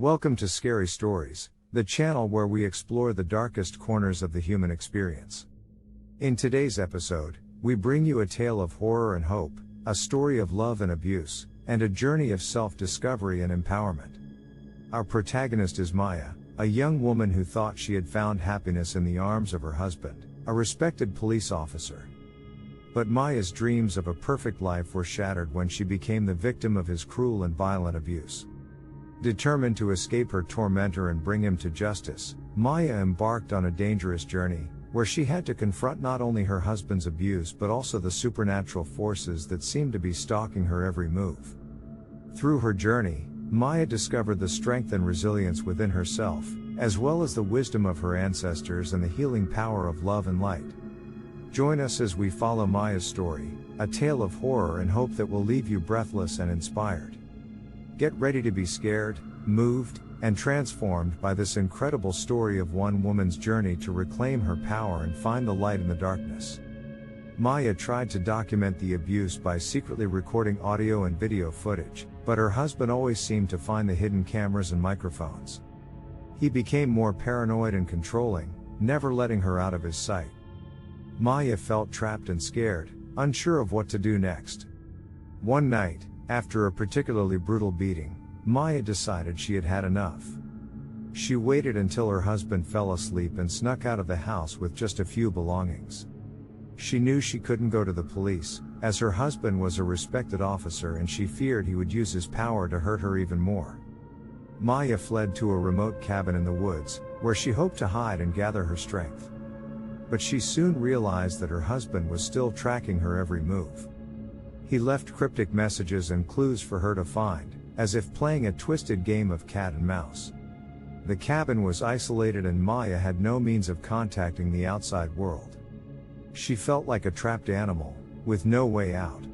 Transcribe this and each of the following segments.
Welcome to Scary Stories, the channel where we explore the darkest corners of the human experience. In today's episode, we bring you a tale of horror and hope, a story of love and abuse, and a journey of self-discovery and empowerment. Our protagonist is Maya, a young woman who thought she had found happiness in the arms of her husband, a respected police officer. But Maya's dreams of a perfect life were shattered when she became the victim of his cruel and violent abuse. Determined to escape her tormentor and bring him to justice, Maya embarked on a dangerous journey, where she had to confront not only her husband's abuse but also the supernatural forces that seemed to be stalking her every move. Through her journey, Maya discovered the strength and resilience within herself, as well as the wisdom of her ancestors and the healing power of love and light. Join us as we follow Maya's story, a tale of horror and hope that will leave you breathless and inspired. Get ready to be scared, moved, and transformed by this incredible story of one woman's journey to reclaim her power and find the light in the darkness. Maya tried to document the abuse by secretly recording audio and video footage, but her husband always seemed to find the hidden cameras and microphones. He became more paranoid and controlling, never letting her out of his sight. Maya felt trapped and scared, unsure of what to do next. One night, after a particularly brutal beating, Maya decided she had had enough. She waited until her husband fell asleep and snuck out of the house with just a few belongings. She knew she couldn't go to the police, as her husband was a respected officer and she feared he would use his power to hurt her even more. Maya fled to a remote cabin in the woods, where she hoped to hide and gather her strength. But she soon realized that her husband was still tracking her every move. He left cryptic messages and clues for her to find, as if playing a twisted game of cat and mouse. The cabin was isolated and Maya had no means of contacting the outside world. She felt like a trapped animal, with no way out.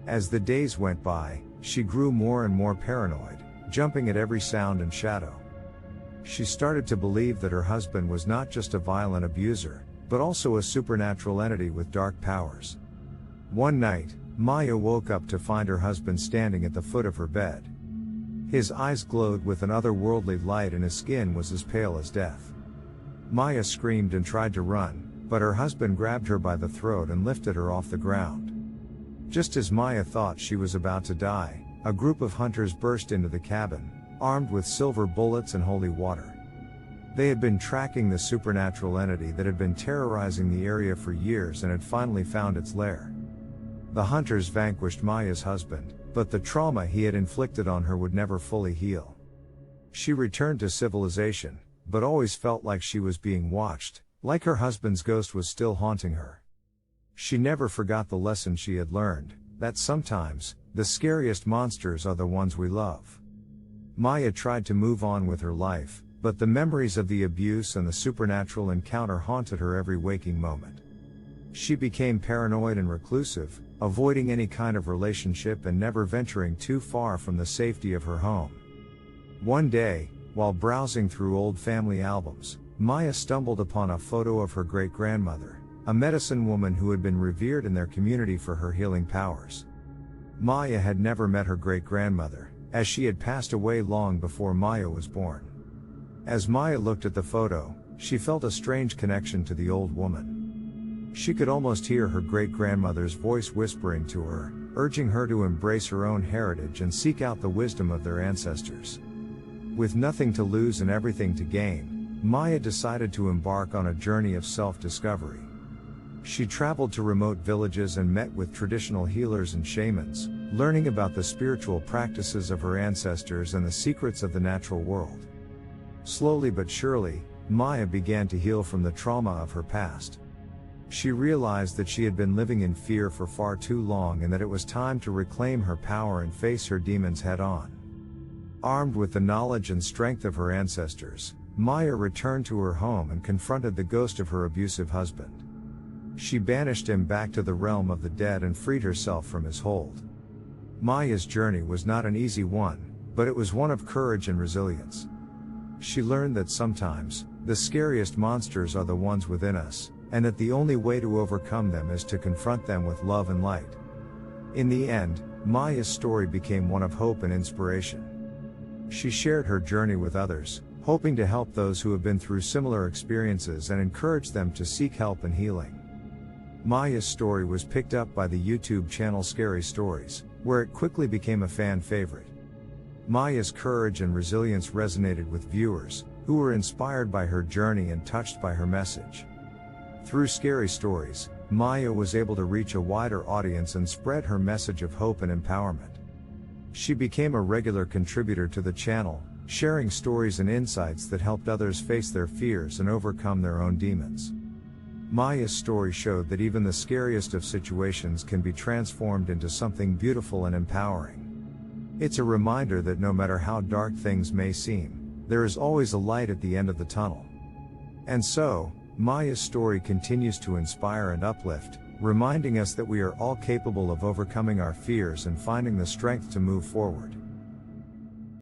As the days went by, she grew more and more paranoid, jumping at every sound and shadow. She started to believe that her husband was not just a violent abuser, but also a supernatural entity with dark powers. One night, Maya woke up to find her husband standing at the foot of her bed. His eyes glowed with an otherworldly light and his skin was as pale as death. Maya screamed and tried to run, but her husband grabbed her by the throat and lifted her off the ground. Just as Maya thought she was about to die, a group of hunters burst into the cabin, armed with silver bullets and holy water. They had been tracking the supernatural entity that had been terrorizing the area for years and had finally found its lair. The hunters vanquished Maya's husband, but the trauma he had inflicted on her would never fully heal. She returned to civilization, but always felt like she was being watched, like her husband's ghost was still haunting her. She never forgot the lesson she had learned, that sometimes, the scariest monsters are the ones we love. Maya tried to move on with her life, but the memories of the abuse and the supernatural encounter haunted her every waking moment. She became paranoid and reclusive, avoiding any kind of relationship and never venturing too far from the safety of her home. One day, while browsing through old family albums, Maya stumbled upon a photo of her great-grandmother, a medicine woman who had been revered in their community for her healing powers. Maya had never met her great-grandmother, as she had passed away long before Maya was born. As Maya looked at the photo, she felt a strange connection to the old woman. She could almost hear her great-grandmother's voice whispering to her, urging her to embrace her own heritage and seek out the wisdom of their ancestors. With nothing to lose and everything to gain, Maya decided to embark on a journey of self-discovery. She traveled to remote villages and met with traditional healers and shamans, learning about the spiritual practices of her ancestors and the secrets of the natural world. Slowly but surely, Maya began to heal from the trauma of her past. She realized that she had been living in fear for far too long and that it was time to reclaim her power and face her demons head-on. Armed with the knowledge and strength of her ancestors, Maya returned to her home and confronted the ghost of her abusive husband. She banished him back to the realm of the dead and freed herself from his hold. Maya's journey was not an easy one, but it was one of courage and resilience. She learned that sometimes, the scariest monsters are the ones within us, and that the only way to overcome them is to confront them with love and light. In the end, Maya's story became one of hope and inspiration. She shared her journey with others, hoping to help those who have been through similar experiences and encourage them to seek help and healing. Maya's story was picked up by the YouTube channel Scary Stories, where it quickly became a fan favorite. Maya's courage and resilience resonated with viewers, who were inspired by her journey and touched by her message. Through Scary Stories, Maya was able to reach a wider audience and spread her message of hope and empowerment. She became a regular contributor to the channel, sharing stories and insights that helped others face their fears and overcome their own demons. Maya's story showed that even the scariest of situations can be transformed into something beautiful and empowering. It's a reminder that no matter how dark things may seem, there is always a light at the end of the tunnel. And so, Maya's story continues to inspire and uplift, reminding us that we are all capable of overcoming our fears and finding the strength to move forward.